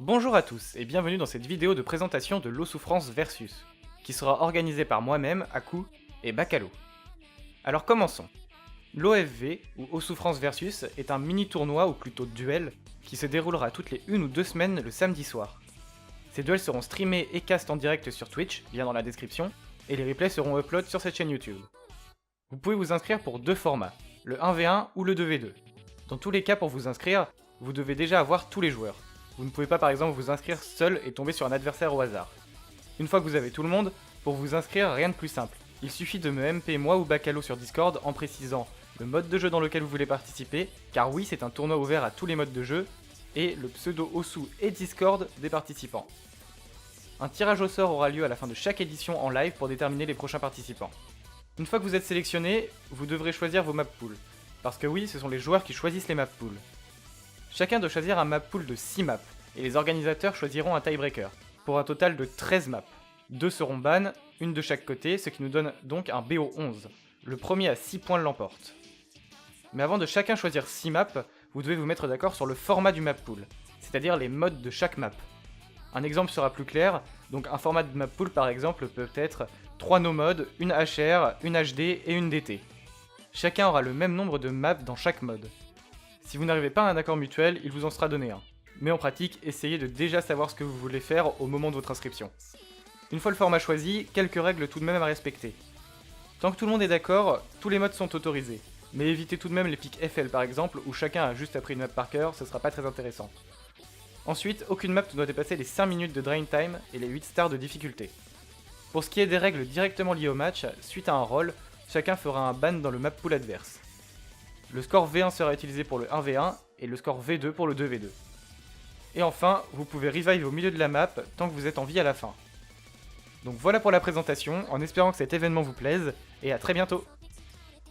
Bonjour à tous et bienvenue dans cette vidéo de présentation de l'eau souffrance versus, qui sera organisée par moi-même, Aku et Bacalo. Alors commençons. L'OFV, ou eau souffrance versus, est un mini tournoi ou plutôt duel qui se déroulera toutes les 1 ou 2 semaines le samedi soir. Ces duels seront streamés et cast en direct sur Twitch, lien dans la description, et les replays seront upload sur cette chaîne YouTube. Vous pouvez vous inscrire pour deux formats, le 1v1 ou le 2v2. Dans tous les cas, pour vous inscrire, vous devez déjà avoir tous les joueurs. Vous ne pouvez pas par exemple vous inscrire seul et tomber sur un adversaire au hasard. Une fois que vous avez tout le monde, pour vous inscrire, rien de plus simple. Il suffit de me MP moi ou Bacalo sur Discord en précisant le mode de jeu dans lequel vous voulez participer, car oui, c'est un tournoi ouvert à tous les modes de jeu, et le pseudo Osu et Discord des participants. Un tirage au sort aura lieu à la fin de chaque édition en live pour déterminer les prochains participants. Une fois que vous êtes sélectionné, vous devrez choisir vos map pools, parce que oui, ce sont les joueurs qui choisissent les map pools. Chacun doit choisir un map pool de 6 maps, et les organisateurs choisiront un tiebreaker, pour un total de 13 maps. 2 seront ban, une de chaque côté, ce qui nous donne donc un BO11. Le premier à 6 points l'emporte. Mais avant de chacun choisir 6 maps, vous devez vous mettre d'accord sur le format du map pool, c'est-à-dire les modes de chaque map. Un exemple sera plus clair, donc un format de map pool par exemple peut être 3 no modes, une HR, une HD et une DT. Chacun aura le même nombre de maps dans chaque mode. Si vous n'arrivez pas à un accord mutuel, il vous en sera donné un. Mais en pratique, essayez de déjà savoir ce que vous voulez faire au moment de votre inscription. Une fois le format choisi, quelques règles tout de même à respecter. Tant que tout le monde est d'accord, tous les modes sont autorisés. Mais évitez tout de même les pics FL par exemple, où chacun a juste appris une map par cœur, ce sera pas très intéressant. Ensuite, aucune map ne doit dépasser les 5 minutes de drain time et les 8 stars de difficulté. Pour ce qui est des règles directement liées au match, suite à un roll, chacun fera un ban dans le map pool adverse. Le score V1 sera utilisé pour le 1v1 et le score V2 pour le 2v2. Et enfin, vous pouvez revive au milieu de la map tant que vous êtes en vie à la fin. Donc voilà pour la présentation, en espérant que cet événement vous plaise, et à très bientôt!